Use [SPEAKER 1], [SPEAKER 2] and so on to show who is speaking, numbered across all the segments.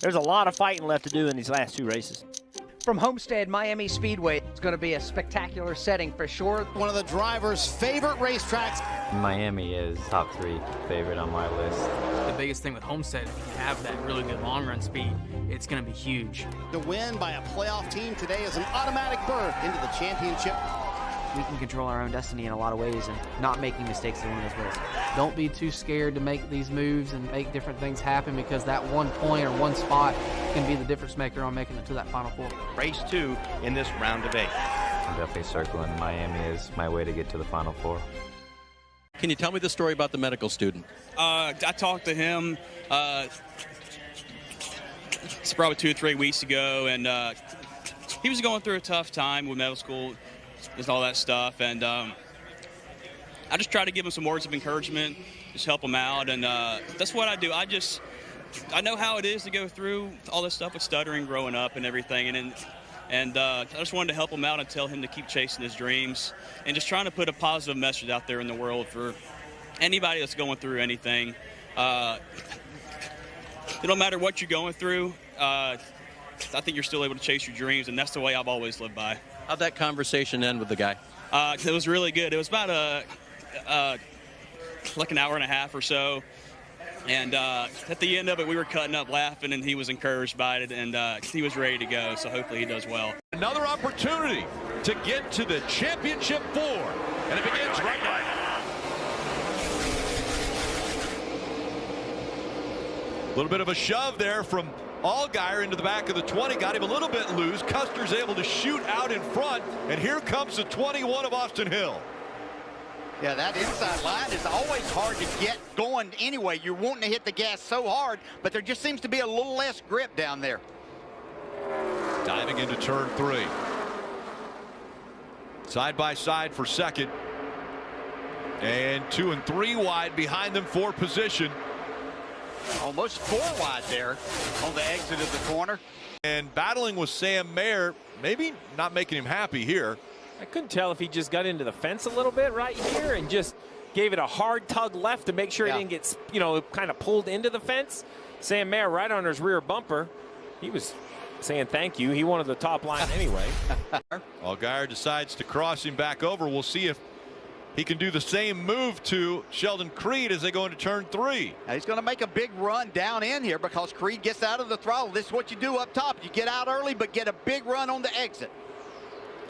[SPEAKER 1] There's a lot of fighting left to do in these last two races.
[SPEAKER 2] From Homestead Miami Speedway, it's going to be a spectacular setting for sure.
[SPEAKER 3] One of the drivers' favorite racetracks.
[SPEAKER 4] Miami is top 3 favorite on my list.
[SPEAKER 5] The biggest thing with Homestead, if you have that really good long run speed, it's going to be huge.
[SPEAKER 3] The win by a playoff team today is an automatic berth into the championship.
[SPEAKER 6] We can control our own destiny in a lot of ways, and not making mistakes is one of those ways.
[SPEAKER 7] Don't be too scared to make these moves and make different things happen, because that one point or one spot can be the difference maker on making it to that Final Four.
[SPEAKER 8] Race 2 in this round of 8.
[SPEAKER 4] I'm definitely circling Miami as my way to get to the Final Four.
[SPEAKER 9] Can you tell me the story about the medical student?
[SPEAKER 10] I talked to him it's probably 2 or 3 weeks ago, and he was going through a tough time with medical school and all that stuff, and I just try to give him some words of encouragement, just help him out, and that's what I do. I know how it is to go through all this stuff with stuttering growing up and everything, and I just wanted to help him out and tell him to keep chasing his dreams and just trying to put a positive message out there in the world for anybody that's going through anything. It don't matter what you're going through. I think you're still able to chase your dreams, and that's the way I've always lived by.
[SPEAKER 9] How'd that conversation end with the guy?
[SPEAKER 10] It was really good. It was about like an hour and a half or so. And at the end of it, we were cutting up laughing, and he was encouraged by it, and he was ready to go. So hopefully he does well.
[SPEAKER 11] Another opportunity to get to the championship 4. And it begins right now. A little bit of a shove there from Allgaier into the back of the 20, got him a little bit loose. Custer's able to shoot out in front, and here comes the 21 of Austin Hill.
[SPEAKER 3] Yeah, that inside line is always hard to get going anyway. You're wanting to hit the gas so hard, but there just seems to be a little less grip down there.
[SPEAKER 11] Diving into turn 3. Side by side for second. And 2 and 3 wide behind them for position.
[SPEAKER 3] Almost 4 wide there on the exit of the corner.
[SPEAKER 11] And battling with Sam Mayer, maybe not making him happy here.
[SPEAKER 1] I couldn't tell if he just got into the fence a little bit right here and just gave it a hard tug left to make sure he didn't get, kind of pulled into the fence. Sam Mayer right on his rear bumper. He was saying thank you. He wanted the top line anyway.
[SPEAKER 11] Allgaier decides to cross him back over. We'll see if he can do the same move to Sheldon Creed as they go into turn 3.
[SPEAKER 3] Now he's going to make a big run down in here because Creed gets out of the throttle. This is what you do up top. You get out early, but get a big run on the exit.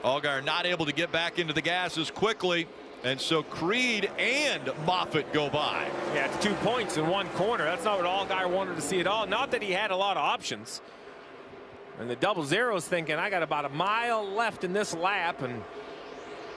[SPEAKER 11] Allgaier not able to get back into the gas as quickly, and so Creed and Moffitt go by.
[SPEAKER 1] Yeah, it's 2 points in one corner. That's not what Allgaier wanted to see at all. Not that he had a lot of options. And the double zero's thinking, I got about a mile left in this lap, and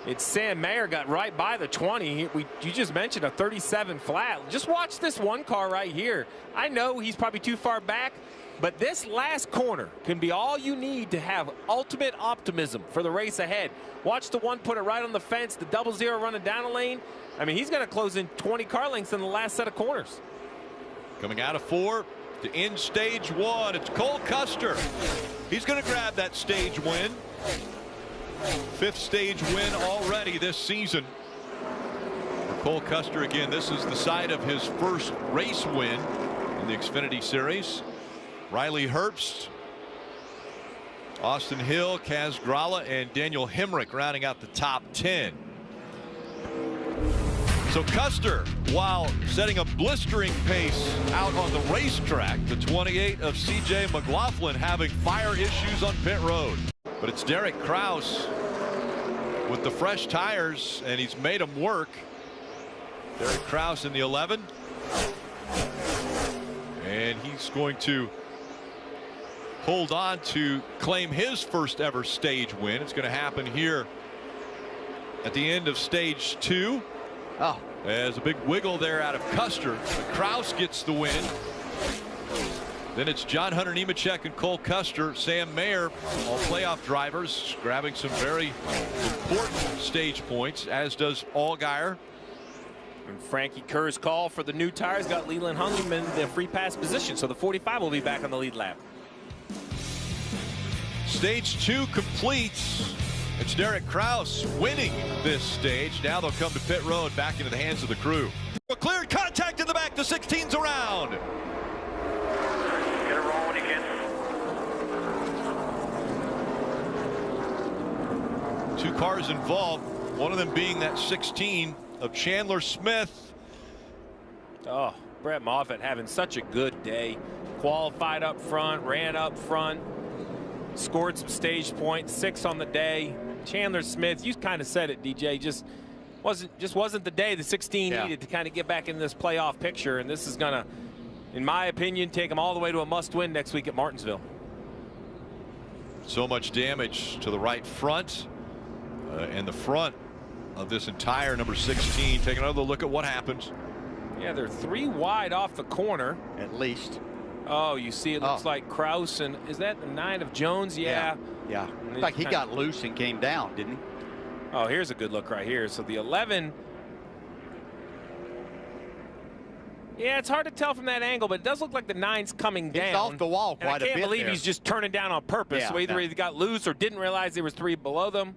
[SPEAKER 1] it's Sam Mayer got right by the 20. You just mentioned a 37 flat. Just watch this one car right here. I know he's probably too far back, but this last corner can be all you need to have ultimate optimism for the race ahead. Watch the one put it right on the fence, the double zero running down the lane. I mean, he's going to close in 20 car lengths in the last set of corners.
[SPEAKER 11] Coming out of 4 to end stage 1, it's Cole Custer. He's going to grab that stage win. 5th stage win already this season for Cole Custer. Again, this is the side of his first race win in the Xfinity Series. Riley Herbst, Austin Hill, Kaz Grala, and Daniel Hemrick rounding out the top 10. So Custer, while setting a blistering pace out on the racetrack, the 28 of CJ McLaughlin having fire issues on pit road. But it's Derek Kraus with the fresh tires, and he's made them work. Derek Kraus in the 11. And he's going to hold on to claim his first ever stage win. It's going to happen here at the end of stage 2.
[SPEAKER 3] Oh,
[SPEAKER 11] there's a big wiggle there out of Custer. But Kraus gets the win. Then it's John Hunter Nemechek and Cole Custer. Sam Mayer, all playoff drivers, grabbing some very important stage points, as does Allgaier.
[SPEAKER 1] And Frankie Kerr's call for the new tires got Leland Hungerman the free pass position, so the 45 will be back on the lead lap.
[SPEAKER 11] Stage 2 completes. It's Derek Kraus winning this stage. Now they'll come to pit road, back into the hands of the crew. Cleared contact in the back. The 16's around.
[SPEAKER 12] Get it rolling when you can.
[SPEAKER 11] 2 cars involved, one of them being that 16 of Chandler Smith.
[SPEAKER 1] Oh, Brett Moffitt having such a good day. Qualified up front, ran up front, scored some stage points, 6 on the day. Chandler Smith, you kind of said it, DJ, just wasn't the day the 16 needed to kind of get back in this playoff picture, and this is gonna, in my opinion, take them all the way to a must-win next week at Martinsville.
[SPEAKER 11] So much damage to the right front and the front of this entire number 16. Take another look at what happens.
[SPEAKER 1] Yeah, they're 3 wide off the corner.
[SPEAKER 3] At least.
[SPEAKER 1] Oh, you see it looks like Kraus, and is that the 9 of Jones? Yeah.
[SPEAKER 3] Yeah. Like he got loose and came down, didn't he?
[SPEAKER 1] Oh, here's a good look right here. So the 11. Yeah, it's hard to tell from that angle, but it does look like the 9's coming down.
[SPEAKER 3] It's off the wall quite a bit.
[SPEAKER 1] I can't believe he's just turning down on purpose. So either he got loose or didn't realize there was 3 below them.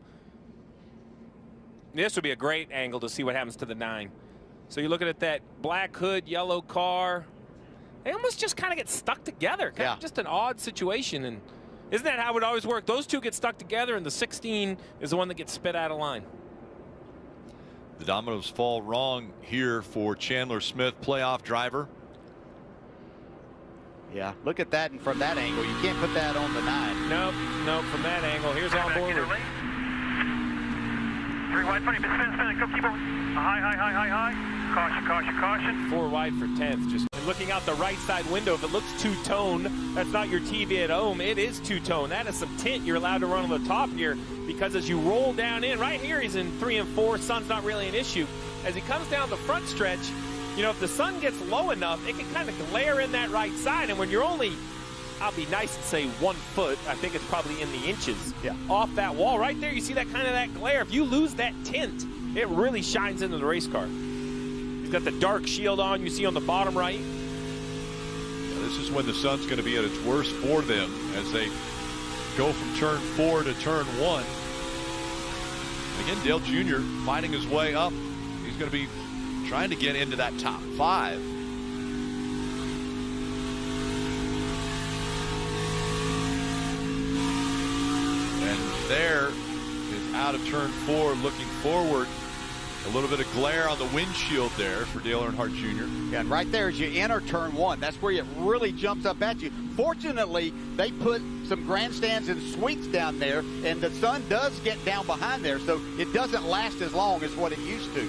[SPEAKER 1] This would be a great angle to see what happens to the 9. So you're looking at that black hood, yellow car. They almost just kind of get stuck together. Kind of just an odd situation. And isn't that how it always work? Those 2 get stuck together, and the 16 is the one that gets spit out of line.
[SPEAKER 11] The dominoes fall wrong here for Chandler Smith, playoff driver.
[SPEAKER 3] Yeah, look at that, and from that angle, you can't put that on the 9.
[SPEAKER 1] Nope, nope, from that angle. Here's on board.
[SPEAKER 12] 3 wide, funny, spin, go, keep on. High. Caution.
[SPEAKER 1] 4 wide for 10th. Just looking out the right side window, if it looks two-tone, that's not your TV at home. It is two-tone. That is some tint you're allowed to run on the top here, because as you roll down in, right here he's in 3 and 4. Sun's not really an issue. As he comes down the front stretch, you know, if the sun gets low enough, it can kind of glare in that right side. And when you're only, I'll be nice and say 1 foot, I think it's probably in the inches off that wall. Right there, you see that kind of that glare. If you lose that tint, it really shines into the race car. He's got the dark shield on you see on the bottom right.
[SPEAKER 11] Yeah, this is when the sun's going to be at its worst for them as they go from turn 4 to turn 1. And again, Dale Jr. finding his way up. He's going to be trying to get into that top 5. And there is out of turn 4 looking forward. A little bit of glare on the windshield there for Dale Earnhardt Jr.
[SPEAKER 3] Yeah, and right there as you enter turn 1, that's where it really jumps up at you. Fortunately, they put some grandstands and suites down there, and the sun does get down behind there, so it doesn't last as long as what it used to.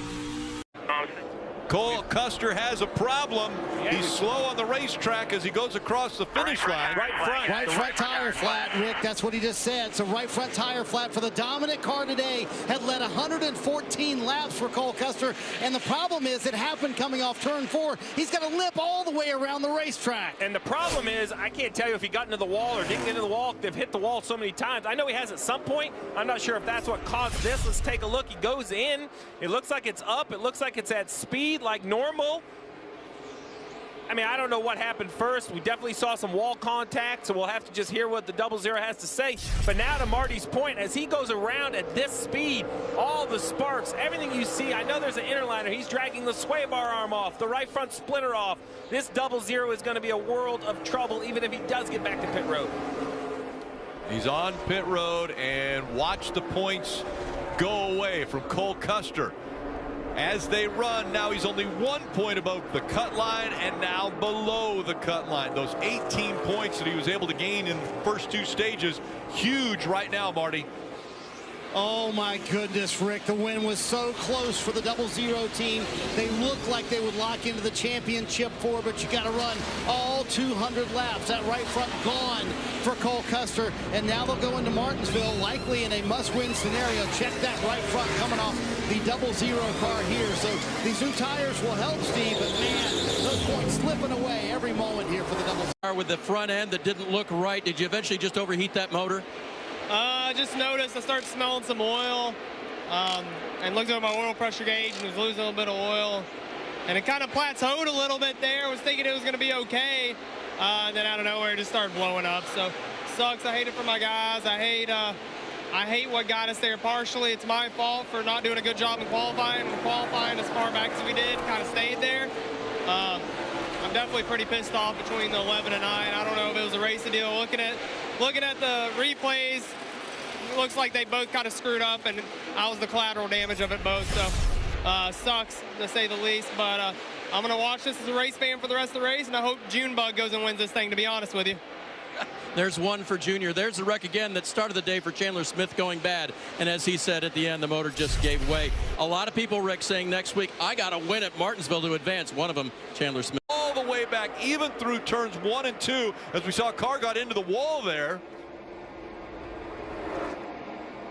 [SPEAKER 11] Cole Custer has a problem. He's slow on the racetrack as he goes across the finish line.
[SPEAKER 13] Right front tire flat, Rick. That's what he just said. So right front tire flat for the dominant car today. Had led 114 laps for Cole Custer. And the problem is it happened coming off turn 4. He's got to limp all the way around the racetrack.
[SPEAKER 1] And the problem is, I can't tell you if he got into the wall or didn't get into the wall. They've hit the wall so many times. I know he has at some point. I'm not sure if that's what caused this. Let's take a look. He goes in. It looks like it's up. It looks like it's at speed like normal. I mean, I don't know what happened first. We definitely saw some wall contact, so we'll have to just hear what the 00 has to say. But now to Marty's point, as he goes around at this speed, all the sparks, everything you see, I know there's an interliner. He's dragging the sway bar arm off, the right front splitter off. This 00 is going to be a world of trouble, even if he does get back to pit road.
[SPEAKER 11] He's on pit road, and watch the points go away from Cole Custer. As they run, now he's only 1 point above the cut line and now below the cut line. Those 18 points that he was able to gain in the first 2 stages, huge right now, Marty.
[SPEAKER 13] Oh my goodness, Rick. The win was so close for the 00 team. They looked like they would lock into the championship 4, but you got to run all 200 laps. That right front gone for Cole Custer. And now they'll go into Martinsville, likely in a must-win scenario. Check that right front coming off the 00 car here. So these new tires will help, Steve, but man, those points slipping away every moment here for the 00.
[SPEAKER 9] With the front end that didn't look right, did you eventually just overheat that motor?
[SPEAKER 14] I just noticed I started smelling some oil and looked at my oil pressure gauge and was losing a little bit of oil. And it kind of plateaued a little bit there. I was thinking it was going to be okay. And then out of nowhere, it just started blowing up. So, sucks. I hate it for my guys. I hate what got us there partially. It's my fault for not doing a good job in qualifying. We're qualifying as far back as we did, kind of stayed there. I'm definitely pretty pissed off between the 11 and 9. I don't know if it was a racing deal. Looking at the replays, it looks like they both kind of screwed up, and I was the collateral damage of it both. So sucks to say the least, but I'm going to watch this as a race fan for the rest of the race, and I hope Junebug goes and wins this thing, to be honest with you.
[SPEAKER 9] There's one for Junior. There's the wreck again that started the day for Chandler Smith going bad. And as he said at the end, the motor just gave way. A lot of people, Rick, saying next week, I got to win at Martinsville to advance. One of them, Chandler Smith.
[SPEAKER 11] All the way back, even through turns 1 and 2, as we saw a car got into the wall there.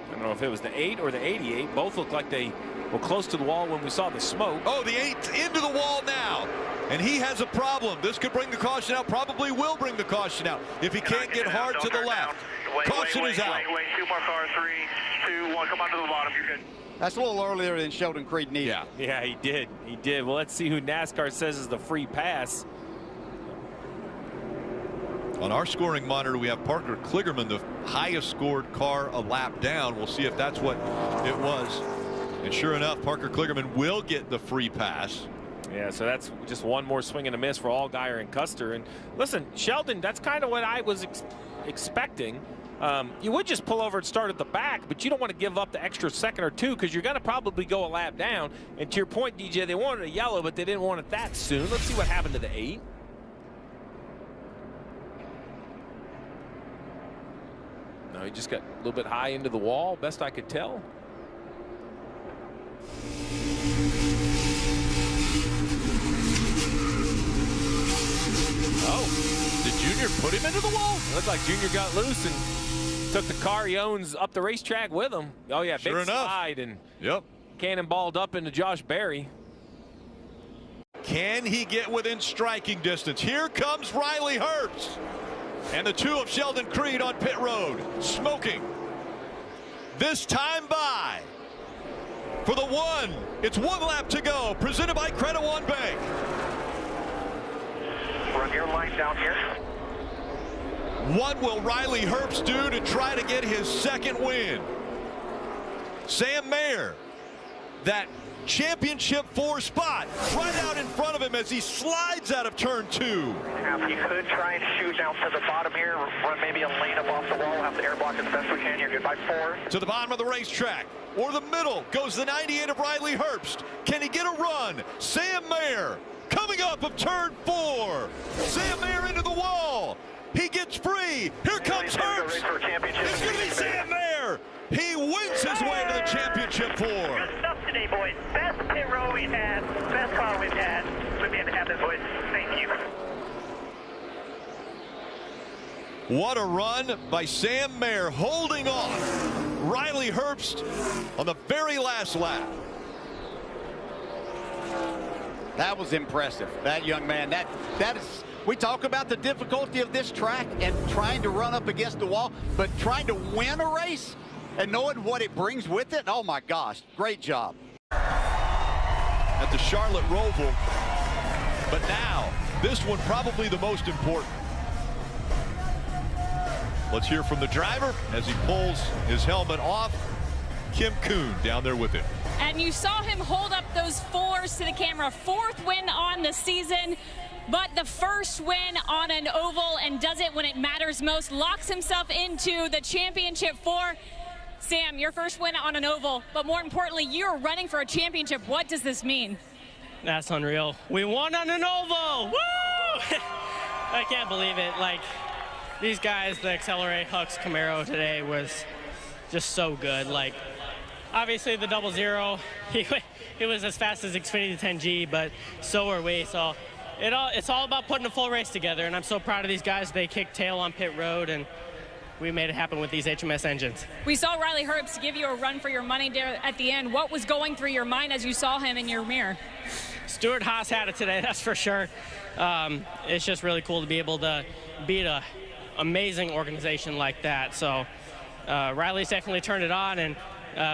[SPEAKER 1] I don't know if it was the 8 or the 88. Both looked like they were close to the wall when we saw the smoke.
[SPEAKER 11] Oh, the 8's into the wall now. And he has a problem. This could bring the caution out. Probably will bring the caution out if he can't get hard to the left. Caution is out.
[SPEAKER 12] Wait, 2 more cars. 3, 2, 1. Come on to the bottom. You're good.
[SPEAKER 3] That's a little earlier than Sheldon Creed needed.
[SPEAKER 1] Yeah, he did. He did. Well, let's see who NASCAR says is the free pass.
[SPEAKER 11] On our scoring monitor, we have Parker Kligerman, the highest scored car a lap down. We'll see if that's what it was. And sure enough, Parker Kligerman will get the free pass.
[SPEAKER 1] Yeah, so that's just one more swing and a miss for Allgaier and Custer. And listen, Sheldon, that's kind of what I was expecting. You would just pull over and start at the back, but you don't want to give up the extra second or two because you're going to probably go a lap down. And to your point, DJ, they wanted a yellow, but they didn't want it that soon. Let's see what happened to the 8. No, he just got a little bit high into the wall, best I could tell.
[SPEAKER 11] Oh, did Junior put him into the wall?
[SPEAKER 1] It looked like Junior got loose and took the car he owns up the racetrack with him. Oh, yeah,
[SPEAKER 11] sure
[SPEAKER 1] big
[SPEAKER 11] enough.
[SPEAKER 1] slide and
[SPEAKER 11] yep,
[SPEAKER 1] cannonballed up into Josh Berry.
[SPEAKER 11] Can he get within striking distance? Here comes Riley Herbst. And the 2 of Sheldon Creed on pit road, smoking. This time by. For the 1, it's 1 lap to go, presented by Credit One Bank.
[SPEAKER 12] Run your line down here.
[SPEAKER 11] What will Riley Herbst do to try to get his 2nd win? Sam Mayer, that championship 4 spot right out in front of him as he slides out of turn 2.
[SPEAKER 12] Now, you could try and shoot down to the bottom here, run maybe a lane up off the wall, have the air block as best we can. You're good by 4.
[SPEAKER 11] To the bottom of the racetrack, or the middle, goes the 98 of Riley Herbst. Can he get a run? Sam Mayer coming up of turn 4. Sam Mayer into the wall. He gets free. Here comes Herbst. It's going to be Sam Mayer. He wins his way to the championship 4.
[SPEAKER 12] Good stuff today, boys. Best pit row we've had, best car we've had. We'll be able to have this, boys. Thank you.
[SPEAKER 11] What a run by Sam Mayer, holding off Riley Herbst on the very last lap.
[SPEAKER 3] That was impressive. That young man, that is, we talk about the difficulty of this track and trying to run up against the wall, but trying to win a race and knowing what it brings with it. Oh my gosh, great job.
[SPEAKER 11] At the Charlotte Roval, but now this one probably the most important. Let's hear from the driver as he pulls his helmet off. Kim Kuhn down there with it.
[SPEAKER 15] And you saw him hold up those 4s to the camera. 4th win on the season, but the first win on an oval, and does it when it matters most. Locks himself into the championship 4. Sam, your first win on an oval, but more importantly, you're running for a championship. What does this mean?
[SPEAKER 14] That's unreal. We won on an oval. Woo! I can't believe it. Like, these guys, the Accelerate Hux Camaro today was just so good. Like, obviously the 00, he was as fast as Xfinity 10G, but so are we. So it's all about putting a full race together, and I'm so proud of these guys. They kicked tail on pit road, and we made it happen with these HMS engines.
[SPEAKER 15] We saw Riley Herbst give you a run for your money there at the end. What was going through your mind as you saw him in your mirror?
[SPEAKER 14] Stuart Haas had it today, that's for sure. It's just really cool to be able to beat a amazing organization like that. So Riley's definitely turned it on, and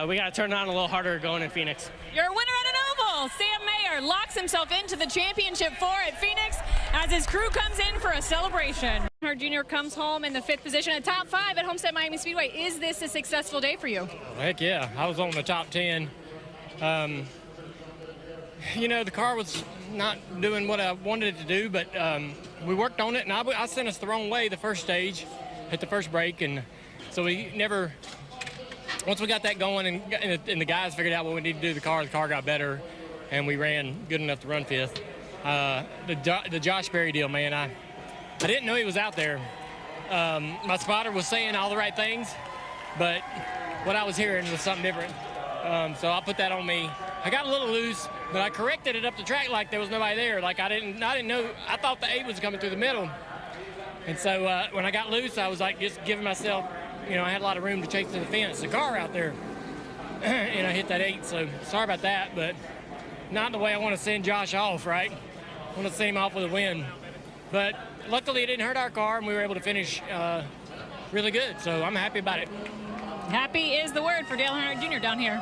[SPEAKER 14] we got to turn it on a little harder going in Phoenix.
[SPEAKER 15] You're a winner at an oval. Sam Mayer locks himself into the championship 4 at Phoenix as his crew comes in for a celebration. Our junior comes home in the 5th position, a top 5 at Homestead Miami Speedway. Is this a successful day for you?
[SPEAKER 14] Heck yeah, I was on the top 10. You know, the car was not doing what I wanted it to do, but we worked on it, and I sent us the wrong way the first stage, hit the first break, and so we never once we got that going and the guys figured out what we needed to do, the car got better, and we ran good enough to run 5th. The Josh Berry deal, man, I didn't know he was out there. My spotter was saying all the right things, but what I was hearing was something different. So I put that on me. I got a little loose, but I corrected it up the track like there was nobody there. Like I didn't know. I thought the 8 was coming through the middle, and so when I got loose, I was like just giving myself, I had a lot of room to chase to the fence. The car out there, and I hit that 8. So sorry about that, but not the way I want to send Josh off. Right, I want to send him off with a win, but luckily it didn't hurt our car, and we were able to finish really good. So I'm happy about it.
[SPEAKER 15] Happy is the word for Dale Earnhardt Jr. down here.